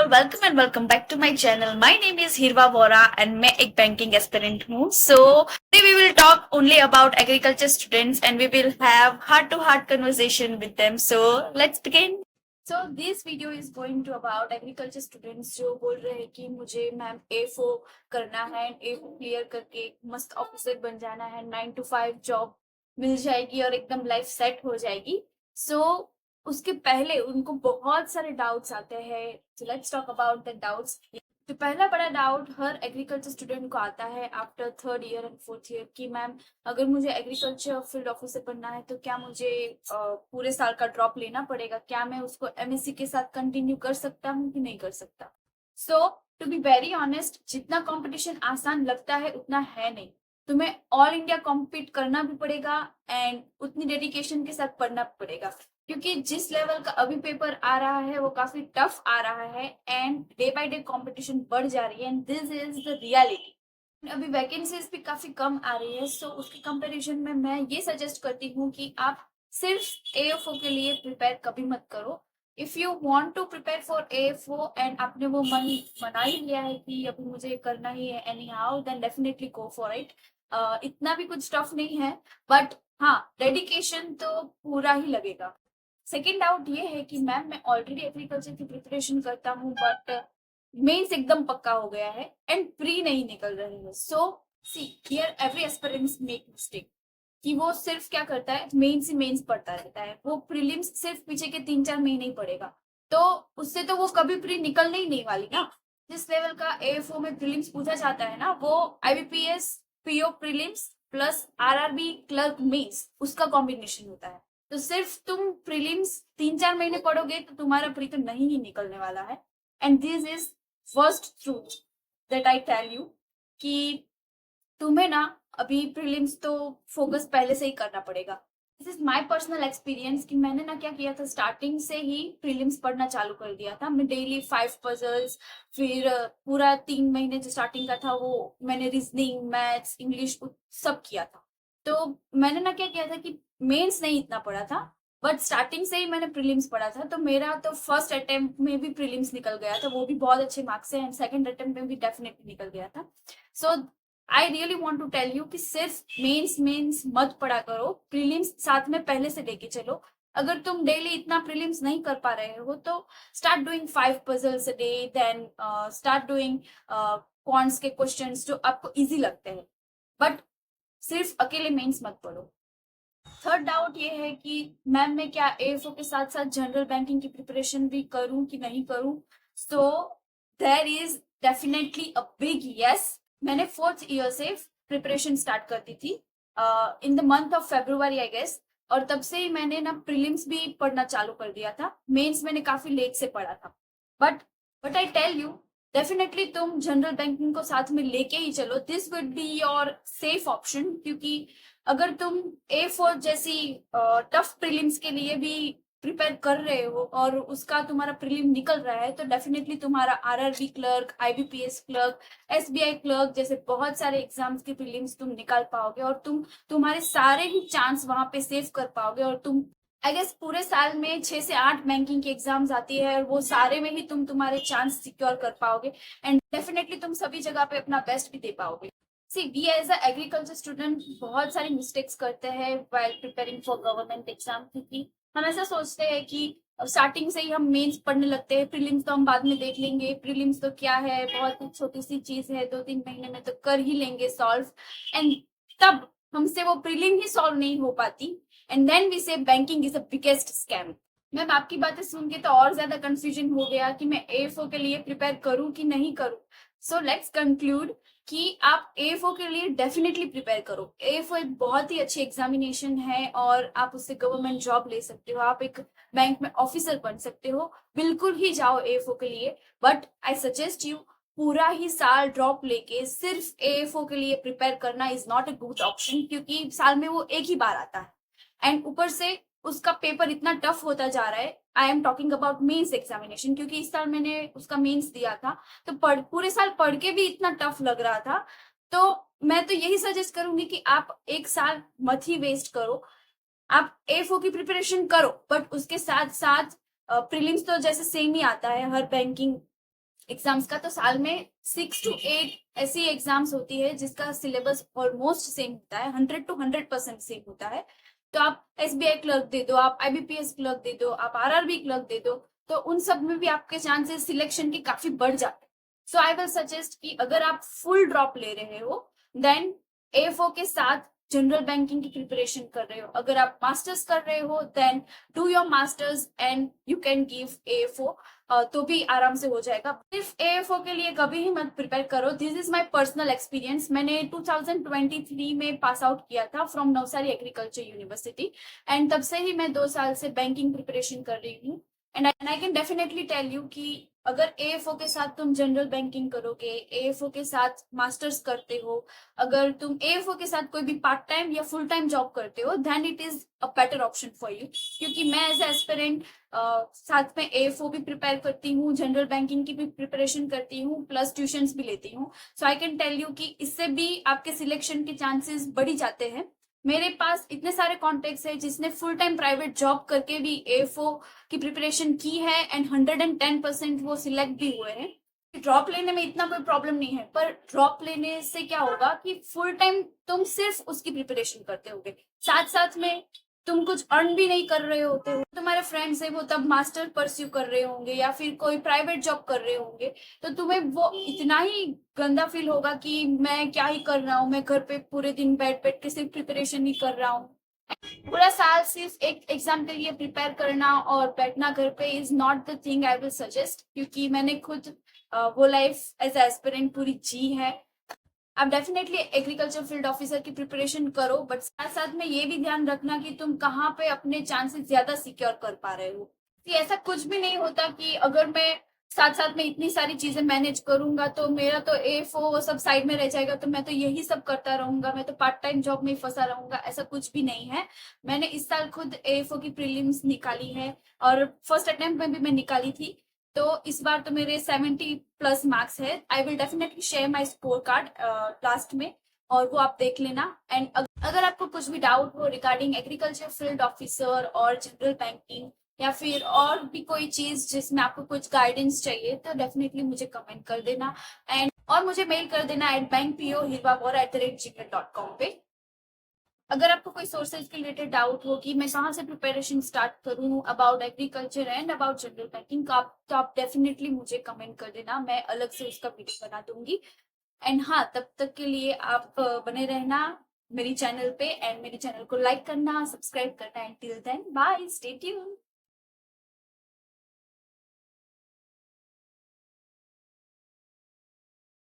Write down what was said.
All welcome and welcome back to my channel. My name is Hirva Vora and मैं एक banking aspirant हूँ। So we will talk only about agriculture students and we will have heart to heart conversation with them. So let's begin. So this video is going to about agriculture students जो बोल रहे हैं कि मुझे ma'am A4 करना है, A4 clear करके मस्त ऑफिसर बन जाना है, 9 to 5 जॉब मिल जाएगी और एकदम लाइफ सेट हो जाएगी। सो उसके पहले उनको बहुत सारे डाउट्स आते हैं। So let's talk about the doubts. तो पहला बड़ा डाउट हर एग्रीकल्चर स्टूडेंट को आता है after 3rd year and 4th year कि मैम अगर मुझे एग्रीकल्चर फील्ड ऑफिसर बनना है तो क्या मुझे पूरे साल का ड्रॉप लेना पड़ेगा? क्या मैं उसको MSc के साथ कंटिन्यू कर सकता हूँ कि नहीं कर सकता? सो टू बी वेरी ऑनेस्ट, जितना कंपटीशन आसान लगता है उतना है नहीं। तुम्हें ऑल इंडिया कॉम्पीट करना भी पड़ेगा एंड उतनी डेडिकेशन के साथ पढ़ना पड़ेगा, क्योंकि जिस लेवल का अभी पेपर आ रहा है वो काफी टफ आ रहा है and day by day competition बढ़ जा रही है and this is the reality. अभी वैकेंसीज भी काफी कम आ रही है। सो उसके कंपैरिजन में मैं ये सजेस्ट करती हूँ कि आप सिर्फ AFO के लिए प्रिपेयर कभी मत करो। If you want to prepare for AFO and आपने वो मन बना ही लिया है कि अभी मुझे करना ही है anyhow, then definitely go for it. इतना भी कुछ टफ नहीं है, बट हाँ, डेडिकेशन तो पूरा ही लगेगा। सेकेंड डाउट ये है कि मैम मैं ऑलरेडी एग्रीकल्चर की प्रिपरेशन करता हूँ बट मेंस एकदम पक्का हो गया है एंड प्री नहीं निकल रही है। So see here every aspirants make mistake कि वो सिर्फ क्या करता है, मेंस ही मेंस पढ़ता रहता है, वो प्रीलिम्स सिर्फ पीछे के 3-4 महीने ही पढ़ेगा, तो उससे तो वो कभी प्री निकलने ही नहीं वाली ना। जिस लेवल का AFO में प्रीलिम्स पूछा जाता है ना, वो IBPS PO prelims plus RRB clerk mains उसका कॉम्बिनेशन होता है। तो सिर्फ तुम प्रीलिम्स 3-4 महीने पढ़ोगे तो तुम्हारा प्री तो नहीं ही निकलने वाला है। And this is first truth that I tell you कि तुम्हें ना अभी प्रीलिम्स तो फोकस पहले से ही करना पड़ेगा। This is my personal experience कि मैंने ना क्या किया था, स्टार्टिंग से ही प्रीलिम्स पढ़ना चालू कर दिया था। मैं डेली 5 पजल्स, फिर पूरा 3 महीने जो स्टार्टिंग का था वो मैंने रीजनिंग, मैथ्स, इंग्लिश सब किया था। तो मैंने ना क्या किया था कि मेंस नहीं इतना पढ़ा था, बट स्टार्टिंग से ही मैंने प्रीलिम्स पढ़ा था। तो मेरा तो फर्स्ट अटेम्प्ट में भी प्रीलिम्स निकल गया था, वो भी बहुत अच्छे मार्क्स से, एंड सेकंड अटेम्प्ट में भी डेफिनेटली निकल गया था। So I really want to tell you कि सिर्फ मेंस मेंस मत पढ़ा करो, प्रीलिम्स साथ में पहले से लेके चलो। अगर तुम डेली इतना प्रीलिम्स नहीं कर पा रहे हो तो start doing 5 puzzles a day, then start doing quants के क्वेश्चंस जो आपको इजी लगते हैं, बट सिर्फ अकेले मेंस मत पढ़ो। थर्ड डाउट ये है कि मैम मैं क्या AFO के साथ साथ जनरल बैंकिंग की प्रिपरेशन भी करूं कि नहीं करूं? So there is definitely a big yes. मैंने 4th ईयर से प्रिपरेशन स्टार्ट कर दी थी in the month of February I guess, और तब से ही मैंने ना प्रीलिम्स भी पढ़ना चालू कर दिया था। मेंस मैंने काफी लेट से पढ़ा था, but I tell you definitely तुम जनरल बैंकिंग को साथ में लेके ही चलो। This would be your safe option, क्योंकि अगर तुम A4 जैसी टफ प्रीलिम्स के लिए भी प्रिपेयर कर रहे हो और उसका तुम्हारा प्रीलिम निकल रहा है तो डेफिनेटली तुम्हारा RRB clerk, IBPS clerk, SBI clerk जैसे बहुत सारे एग्जाम्स के प्रीलिम्स तुम निकाल पाओगे और तुम्हारे सारे ही चांस वहां पे सेव कर पाओगे। और तुम आई गेस पूरे साल में 6 से 8 बैंकिंग की एग्जाम्स आती है और वो सारे में ही तुम तुम्हारे चांस सिक्योर कर पाओगे एंड डेफिनेटली तुम सभी जगह पे अपना बेस्ट भी दे पाओगे। See we as a agriculture student बहुत सारी मिस्टेक्स करते हैं while preparing for government exam, क्योंकि हम ऐसा सोचते हैं कि स्टार्टिंग से ही हम मेंस पढ़ने लगते हैं, प्रीलिम्स तो हम बाद में देख लेंगे, प्रीलिम्स तो क्या है, बहुत ही छोटी सी चीज है, 2-3 महीने में तो कर ही लेंगे सॉल्व। एंड तब हमसे वो प्रीलिम ही सॉल्व नहीं हो पाती एंड देन वी से banking is the biggest scam. Ma'am आपकी बातें सुन के तो और ज्यादा कंफ्यूजन हो गया कि मैं AFO के लिए प्रिपेयर करूं कि नहीं करूं। सो लेट्स कंक्लूड कि आप AFO के लिए डेफिनेटली प्रिपेयर करो। AFO एक बहुत ही अच्छी एग्जामिनेशन है और आप उससे गवर्नमेंट जॉब ले सकते हो, आप एक बैंक में ऑफिसर बन सकते हो। बिल्कुल ही जाओ AFO के लिए, बट आई सजेस्ट यू पूरा ही साल ड्रॉप लेके सिर्फ AFO के लिए प्रिपेयर करना is not a good option, क्योंकि साल में वो एक ही बार आता है एंड ऊपर से उसका पेपर इतना टफ होता जा रहा है। I am talking about mains examination, क्योंकि इस साल मैंने उसका मेंस दिया था तो पूरे साल पढ़ के भी इतना टफ लग रहा था। तो मैं तो यही सजेस्ट करूंगी कि आप एक साल मत ही वेस्ट करो, आप AFO की प्रिपरेशन करो, बट उसके साथ साथ प्रीलिम्स तो जैसे सेम ही आता है हर बैंकिंग एग्जाम्स का, तो साल में 6 to 8 ऐसी एग्जाम्स होती है जिसका सिलेबस ऑलमोस्ट सेम होता है, 100% सेम होता है। तो आप एसबीआई क्लर्क दे दो, आप आईबीपीएस क्लर्क दे दो, आप आरआरबी क्लर्क दे दो, तो उन सब में भी आपके चांसेस सिलेक्शन के काफी बढ़ जाते हैं। सो आई विल सजेस्ट कि अगर आप फुल ड्रॉप ले रहे हो देन एफओ के साथ जनरल बैंकिंग की प्रिपरेशन कर रहे हो। अगर आप मास्टर्स कर रहे हो then do your masters and you can give AFO, तो भी आराम से हो जाएगा। सिर्फ एएफओ के लिए कभी ही मत प्रिपेयर करो। This is my personal experience. मैंने 2023 में पास आउट किया था from Navsari agriculture university, and तब से ही मैं 2 साल से बैंकिंग प्रिपरेशन कर रही हूँ। And I can definitely tell you कि अगर एएफओ के साथ तुम जनरल बैंकिंग करोगे, एएफओ के साथ मास्टर्स करते हो, अगर तुम एएफओ के साथ कोई भी पार्ट टाइम या फुल टाइम जॉब करते हो, then it is a better option for you. क्योंकि मैं एज एस्पिरेंट साथ में एएफओ भी प्रिपेयर करती हूँ, जनरल बैंकिंग की भी प्रिपरेशन करती हूँ, प्लस ट्यूशंस भी लेती हूँ। सो आई कैन टेल यू कि इससे भी आपके सिलेक्शन के चांसेस बढ़ी जाते हैं। मेरे पास इतने सारे कॉन्टेक्ट्स है जिसने फुल टाइम प्राइवेट जॉब करके भी एएफओ की प्रिपरेशन की है एंड 110% वो सिलेक्ट भी हुए हैं। ड्रॉप लेने में इतना कोई प्रॉब्लम नहीं है, पर ड्रॉप लेने से क्या होगा कि फुल टाइम तुम सिर्फ उसकी प्रिपरेशन करते होगे, साथ साथ में तुम कुछ अर्न भी नहीं कर रहे होते हो। तुम्हारे फ्रेंड्स है वो तब मास्टर परस्यू कर रहे होंगे या फिर कोई प्राइवेट जॉब कर रहे होंगे, तो तुम्हें वो इतना ही गंदा फील होगा कि मैं क्या ही कर रहा हूँ, मैं घर पे पूरे दिन बैठ बैठ के सिर्फ प्रिपरेशन ही कर रहा हूँ। पूरा साल सिर्फ एक एग्जाम के लिए प्रिपेयर करना और बैठना घर पे is not the thing I will suggest, क्योंकि मैंने खुद वो लाइफ एज एस्पिरेंट पूरी जी है। आप डेफिनेटली एग्रीकल्चर फील्ड ऑफिसर की प्रिपरेशन करो, बट साथ साथ में ये भी ध्यान रखना कि तुम कहाँ पे अपने चांसेस ज्यादा सिक्योर कर पा रहे हो। कि ऐसा कुछ भी नहीं होता कि अगर मैं साथ साथ में इतनी सारी चीजें मैनेज करूंगा तो मेरा तो एफ वो सब साइड में रह जाएगा, तो मैं तो यही सब करता रहूंगा, मैं तो पार्ट टाइम जॉब में ही फंसा रहूंगा। ऐसा कुछ भी नहीं है। मैंने इस साल खुद एएफओ की प्रीलिम्स निकाली है और फर्स्ट अटेम्प्ट में भी मैं निकाली थी, तो इस बार तो मेरे 70+ मार्क्स है। I will definitely share my score card last में, और वो आप देख लेना। एंड अगर आपको कुछ भी डाउट हो रिगार्डिंग एग्रीकल्चर फील्ड ऑफिसर और जनरल बैंकिंग या फिर और भी कोई चीज जिसमें आपको कुछ गाइडेंस चाहिए, तो डेफिनेटली मुझे कमेंट कर देना एंड और मुझे मेल कर देना at bankpo@gmail.com पे। अगर आपको कोई सोर्सेज के रिलेटेड डाउट हो कि मैं कहाँ से प्रिपरेशन स्टार्ट करूँ about agriculture and about general banking का, तो आप डेफिनेटली मुझे कमेंट कर देना, मैं अलग से उसका वीडियो बना दूंगी। एंड हाँ, तब तक के लिए आप बने रहना मेरी चैनल पे एंड मेरे चैनल को लाइक करना, सब्सक्राइब करना and till then bye, stay tuned.